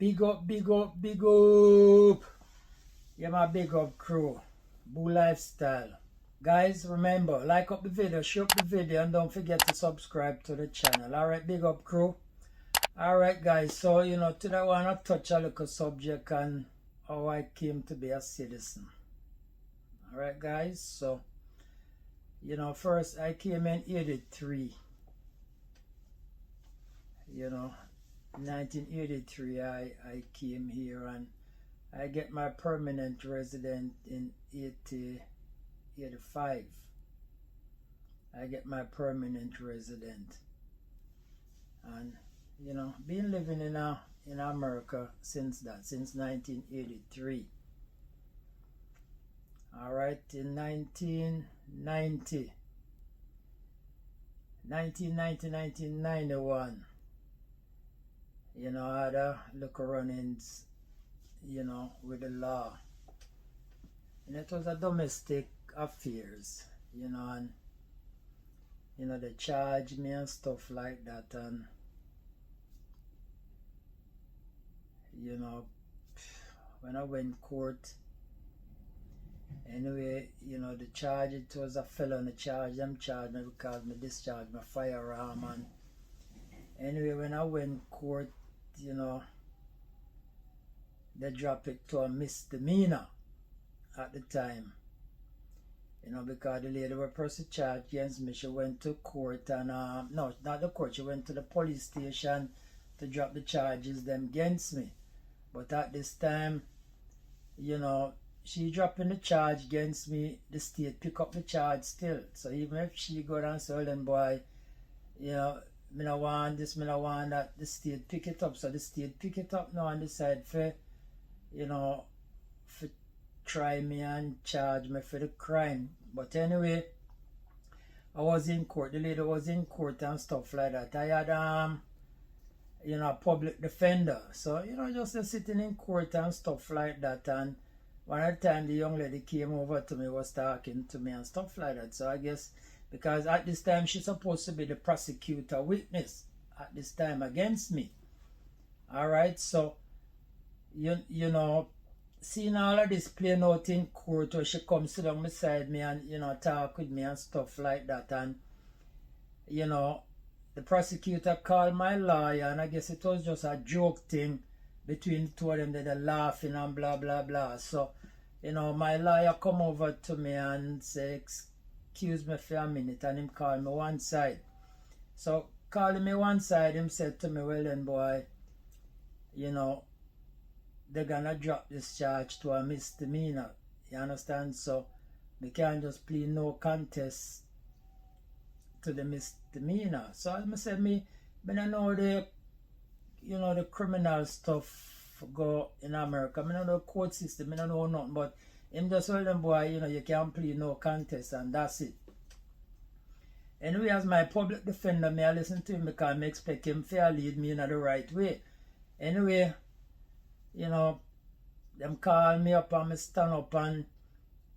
Big up, big up, big up. Yeah, my big up crew. Boo Lifestyle. Guys, remember, like up the video, share up the video, and don't forget to subscribe to the channel. Alright, big up crew. Alright guys, so today I want to touch a little subject on how I came to be a citizen. Alright guys, so first I came in 83. 1983 I came here, and I get my permanent resident in 85. I get my permanent resident, and been living in America since 1983. All right, in 1990, 1991, I had a look run-ins, with the law, and it was a domestic affairs, and they charged me and stuff like that, and when I went court, anyway, the charge, it was a felony charge. Them charged me because me discharged my firearm, and anyway, when I went court, they dropped it to a misdemeanor at the time. Because the lady was pressing charge against me. She went to court, and no, not the court, she went to the police station to drop the charges them against me. But at this time, she dropping the charge against me, the state pick up the charge still. So even if she go down and say, well then boy, me no want this, me no want that, the state pick it up. So the state pick it up now and decide for try me and charge me for the crime. But anyway, I was in court, the lady was in court and stuff like that. I had a public defender. So, just sitting in court and stuff like that. And one of the time the young lady came over to me, was talking to me and stuff like that. So I guess because at this time she's supposed to be the prosecutor witness at this time against me. Alright, so seeing all of this playing out in court, where she comes sit down beside me and talk with me and stuff like that, and the prosecutor called my lawyer, and I guess it was just a joke thing between the two of them. They're laughing and blah blah blah. So my lawyer come over to me and say, excuse me for a minute, and him call me one side. So calling me one side, him said to me, well then boy, they're gonna drop this charge to a misdemeanor. You understand? So we can't just plead no contest to the misdemeanor. So as I said, me don't know the the criminal stuff go in America. I don't know the court system, I don't know nothing, but him just tell them boy, you can't plead no contest, and that's it. Anyway, as my public defender, I listen to him because I expect him to lead me in the right way. Anyway, them call me up and me stand up, and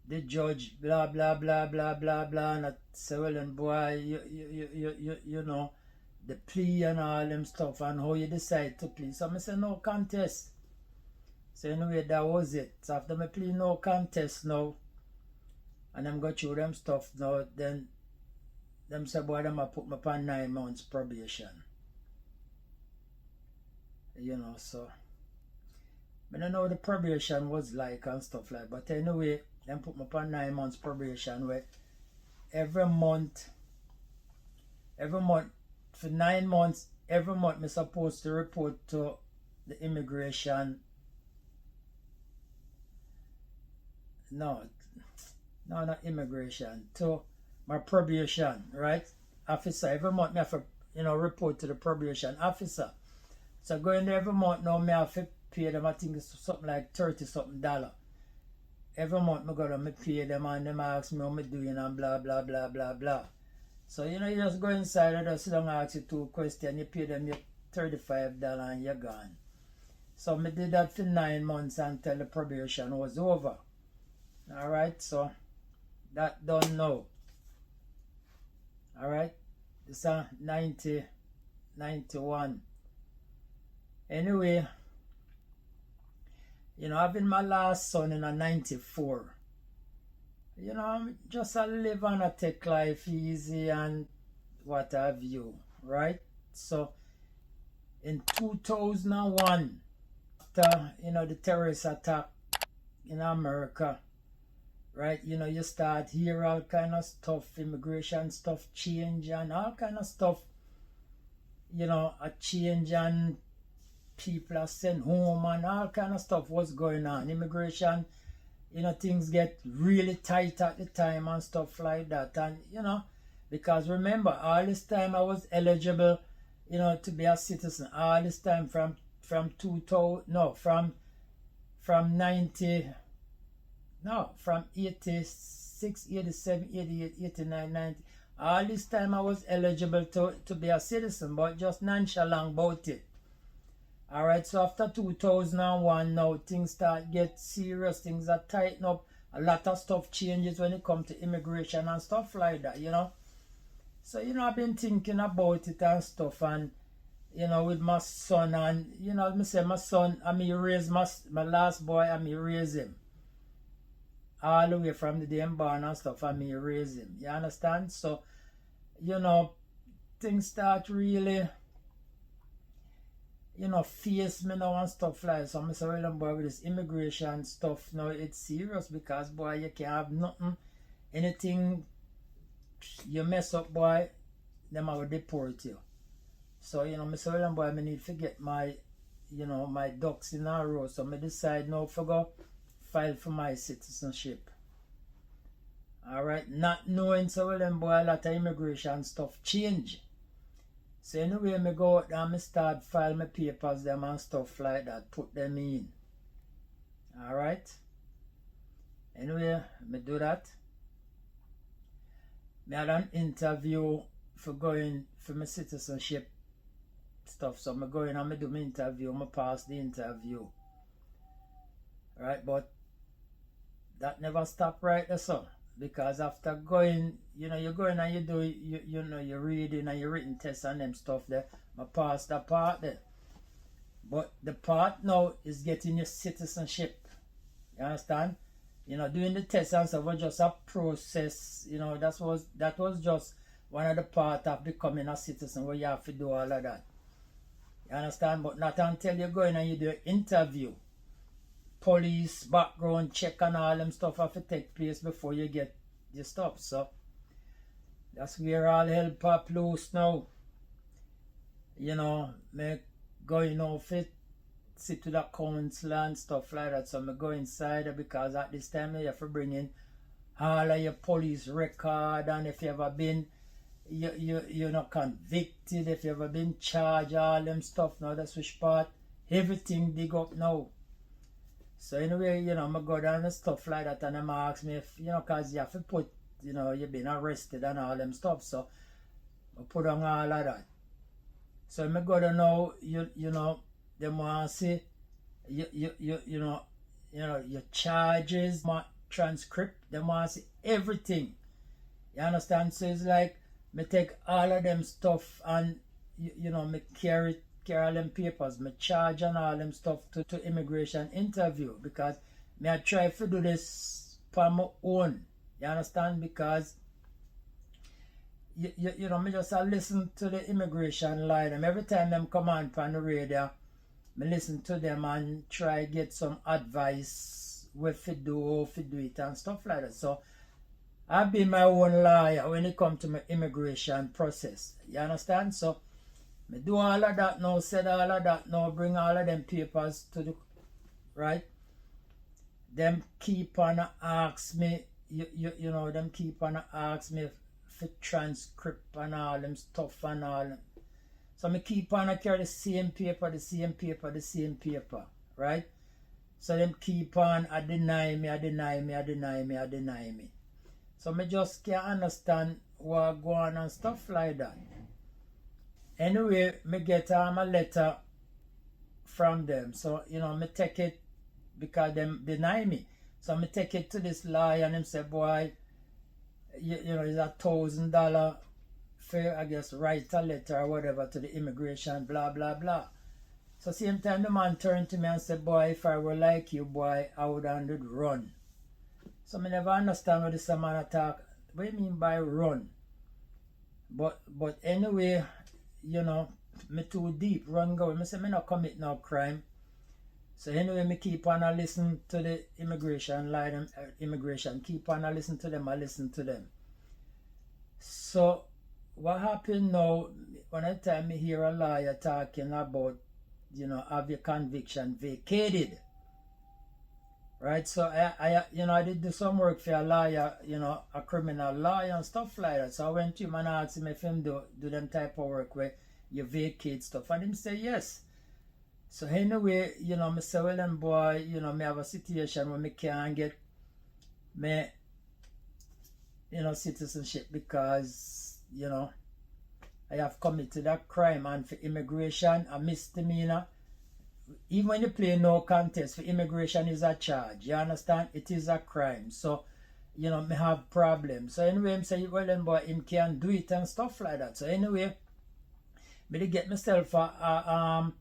the judge blah blah blah blah blah blah, and I say, well then boy, the plea and all them stuff, and how you decide to plea. So I say no contest. So anyway, that was it. So after me plea no contest now, and them go through them stuff now, then them say boy, them a put me upon 9 months probation. So I don't know what the probation was like and stuff like, but anyway, them put me upon 9 months probation, where every month for 9 months, every month me supposed to report to the immigration. No, not immigration, to my probation, right? Officer. Every month me have to, report to the probation officer. So going there every month now, me have to pay them, I think it's something like $30 something. Every month me go to me pay them, and them ask me how me doing and blah blah blah blah blah. So you just go inside and just sit down and ask you 2 questions, you pay them your $35 and you're gone. So me did that for 9 months until the probation was over. Alright, so that done now. Alright, this is 91. Anyway, You know, having my last son in a 94. You know, I'm just a live and a take life easy and what have you, right? So in 2001, after, you know, the terrorist attack in America, right? You know, you start hear all kind of stuff, immigration stuff change and all kind of stuff, you know, a change and people are sent home and all kind of stuff was going on. Immigration, you know, things get really tight at the time and stuff like that. And, you know, because remember, all this time I was eligible, you know, to be a citizen. All this time from 2000, no, from 90, no, from 86, 87, 88, 89, 90. All this time I was eligible to be a citizen, but just nonchalant about it. Alright, so after 2001 now things start get serious, things are tighten up, a lot of stuff changes when it comes to immigration and stuff like that, you know. So, you know, I've been thinking about it and stuff, and, you know, with my son, and, you know, me say my son, I mean, raise my last boy, I mean, raise him. All the way from the day I'm born and stuff, I mean, raise him. You understand? So, you know, things start really, you know, face me now and stuff like that. So I'm saying, well, boy, with this immigration stuff now, it's serious because, boy, you can't have nothing, anything you mess up, boy, them I will deport you. So, you know, I say, well, boy, I need to get my, you know, my ducks in a row. So I decide now to go file for my citizenship. Alright, not knowing, so well, boy, a lot of immigration stuff change. So anyway, me go out and me start file my papers them and stuff like that, put them in. Alright. Anyway, me do that. Me had an interview for going for my citizenship stuff. So me go in and me do my interview, me pass the interview. Right, but that never stop right there, so. Because after going, you know, you go in and you do, you know, your reading and your written tests and them stuff there, I pass that part there. But the part now is getting your citizenship. You understand? You know, doing the test and stuff was just a process. You know, that was just one of the part of becoming a citizen where you have to do all of that. You understand? But not until you go in and you do an interview. Police background check and all them stuff have to take place before you get your stuff. So that's where all hell pop loose now. You know, me going off it, sit with the council and stuff like that. So me go inside there because at this time you have to bring in all of your police record, and if you ever been you're not convicted, if you ever been charged, all them stuff now, that's which part. Everything dig up now. So anyway, you know, I go down and stuff like that, and them ask me if, you know, cause you have to put, you know, you've been arrested and all them stuff. So I put on all of that. So I go down now, you know, they want to see you know, your charges, my transcript, they want to see everything. You understand? So it's like me take all of them stuff and you know, me carry all them papers, me charge and all them stuff to immigration interview, because me I try to do this for my own. You understand? Because you know, me just listen to the immigration line. Every time them come on the radio, me listen to them and try get some advice what to do, how to do it and stuff like that. So I be my own lawyer when it comes to my immigration process. You understand? So me do all of that now, said all of that now, bring all of them papers to the right. Them keep on ask me, you know, them keep on ask me for transcript and all them stuff and all. So me keep on carry the same paper, right? So them keep on deny me. So me just can't understand what go on and stuff like that. Anyway, me get a letter from them. So, you know, me take it because them deny me. So me take it to this lawyer and him say, boy, you know, it's $1,000 for, I guess, write a letter or whatever to the immigration, blah, blah, blah. So same time the man turned to me and said, boy, if I were like you, boy, I would have run. So I never understand what this man attack. What do you mean by run? But anyway, you know, me too deep, run go. Me say me not commit no crime. So anyway, me keep on a listen to the immigration lie them immigration. Keep on a listen to them, I listen to them. So what happened now, when I time me hear a lawyer talking about, you know, have your conviction vacated. Right? So I you know, I did do some work for a lawyer, you know, a criminal lawyer and stuff like that. So I went to him and asked him if him do them type of work where you vacate stuff. And him say yes. So anyway, you know, me say, well then boy, you know, me have a situation where me can't get me, you know, citizenship because, you know, I have committed a crime, and for immigration, a misdemeanor. Even when you play no contest, for immigration is a charge. You understand? It is a crime. So, you know, me have problems. So anyway, I'm saying, well then boy, him can do it and stuff like that. So anyway, me to get myself a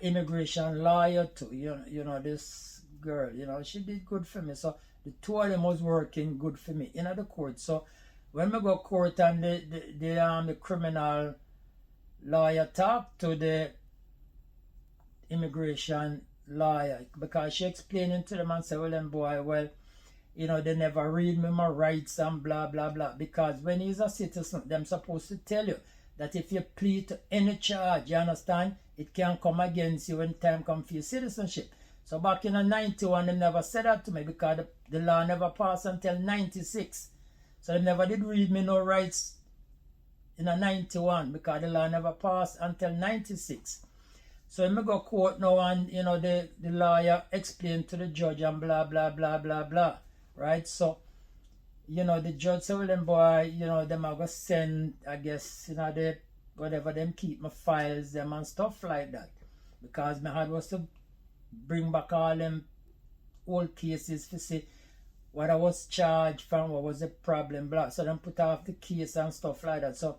immigration lawyer too. You know, this girl, you know, she did good for me. So the two of them was working good for me in the court. So when we go court and the criminal lawyer talk to the immigration lawyer, because she explaining to them and say, well then boy, well, you know, they never read me my rights and blah blah blah. Because when he's a citizen, them supposed to tell you that if you plead to any charge, you understand, it can come against you when time comes for your citizenship. So back in the 91, they never said that to me because the law never passed until 96. So they never did read me no rights in a 91 because the law never passed until 96. So when I go court now and, you know, the lawyer explained to the judge and blah, blah, blah, blah, blah, right? So, you know, the judge said, well, then boy, you know, them are going to send, I guess, you know, the, whatever, them keep my files, them and stuff like that. Because my heart was to bring back all them old cases to see what I was charged from, what was the problem, blah. So them put off the case and stuff like that. So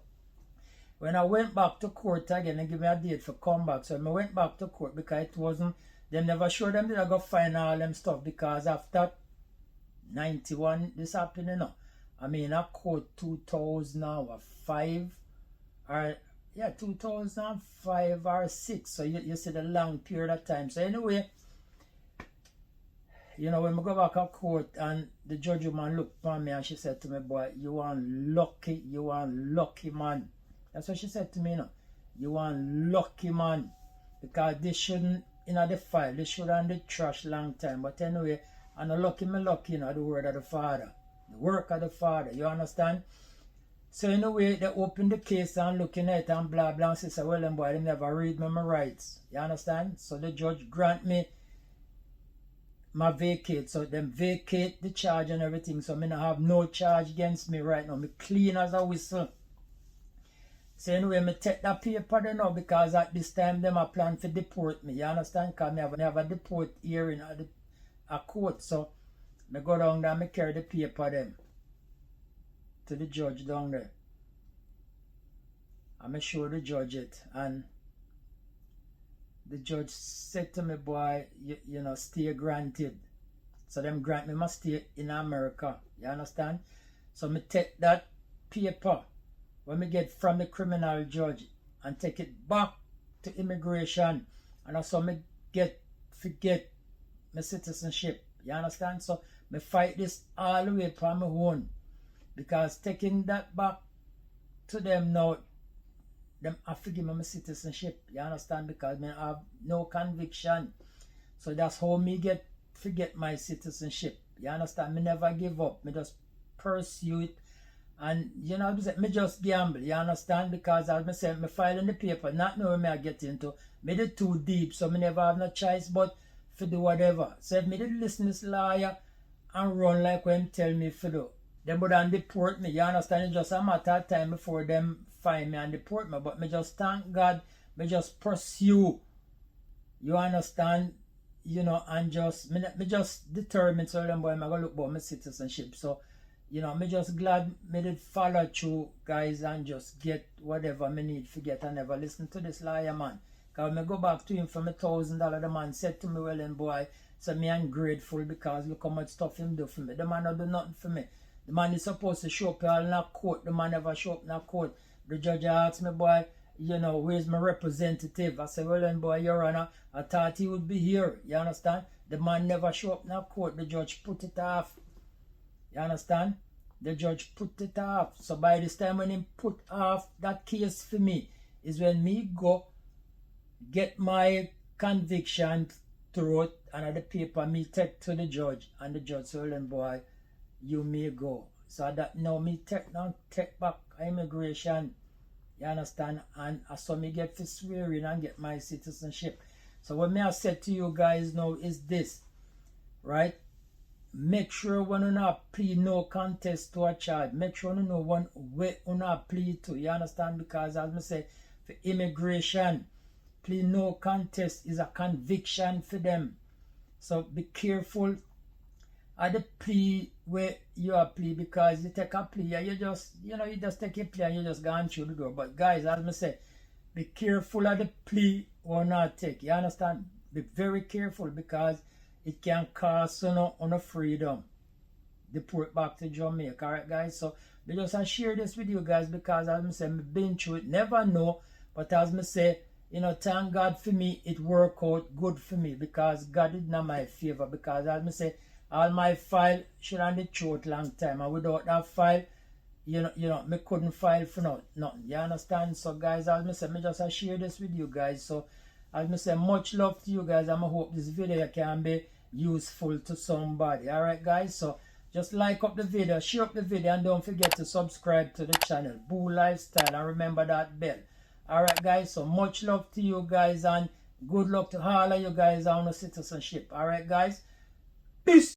when I went back to court again, they give me a date for come back. So when I went back to court because it wasn't, they never showed them that I got find all them stuff because after 91, this happened, you know. I mean, I court 2005 or, yeah, 2005 or 6. So you see the long period of time. So anyway, you know, when I go back to court and the judge woman looked at me and she said to me, boy, you want lucky man. That's what she said to me, you know. You want lucky man. Because this shouldn't, you know, the file, this should have the trash long time. But anyway, I'm not lucky, you know, the word of the Father. The work of the Father, you understand? So in a way, they open the case and looking at it and blah, blah, and say, well, then boy, they never read me my rights. You understand? So the judge grant me my vacate. So them vacate the charge and everything. So I don't have no charge against me right now. Me clean as a whistle. So anyway, me take that paper there now because at this time them a plan to deport me. You understand? Because me have a deport hearing at a court. So me go down there and me carry the paper them to the judge down there. And me show the judge it. And the judge said to me, boy, you know, stay granted. So them grant me my stay in America. You understand? So me take that paper when me get from the criminal judge and take it back to immigration. And also me forget my citizenship. You understand? So me fight this all the way for my own. Because taking that back to them now, them have to give me my citizenship. You understand? Because me have no conviction. So that's how me forget my citizenship. You understand? Me never give up. Me just pursue it. And you know, me just gamble. You understand? Because as I said, me file in the paper, not knowing me I get into. Me did too deep, so me never have no choice but to do whatever. So if me did listen to this lawyer and run like when tell me to do, them would have deport me. You understand? It's just a matter of time before them find me and deport me. But me just thank God, me just pursue. You understand? You know, and just me just determined so them boy I'm gonna look about my citizenship. So, you know, me just glad me did follow through, guys, and just get whatever me need to get and never listen to this liar man. Because when I go back to him for my $1,000, the man said to me, well then boy, so me ungrateful because look how much stuff him do for me. The man don't do nothing for me. The man is supposed to show up all in a court. The man never show up in a court. The judge asked me, boy, you know, where's my representative? I said, well then boy, Your Honor, I thought he would be here. You understand? The man never show up in a court. The judge put it off. You understand? The judge put it off. So by this time when he put off that case for me, is when me go get my conviction through it and at the paper me take to the judge, and the judge said, well then boy, you may go. So that now me take back immigration. You understand? And so me get to swear in and get my citizenship. So what me I said to you guys now is this, right? Make sure when you not plead no contest to a charge. Make sure you know one way you not plead to. You understand? Because as I say, for immigration, plead no contest is a conviction for them. So be careful at the plea where you are plea, because you take a plea and you just take a plea and you just gone through the door. But guys, as I say, be careful at the plea or not take. You understand? Be very careful because it can cost you no freedom. Deport back to Jamaica. Alright guys, so I just share this with you guys because as I say, I've been through it, never know, but as I say, thank God for me, it worked out good for me because God did not my favor. Because as I say, all my file should have been through long time, and without that file, me couldn't file for nothing. You understand? So guys, as I say, me just share this with you guys. So as I say, much love to you guys, and I hope this video can be useful to somebody. Alright guys, so just like up the video, share up the video, and don't forget to subscribe to the channel Boo Lifestyle, and remember that bell. Alright guys, so much love to you guys, and good luck to all of you guys on the citizenship. Alright guys, peace.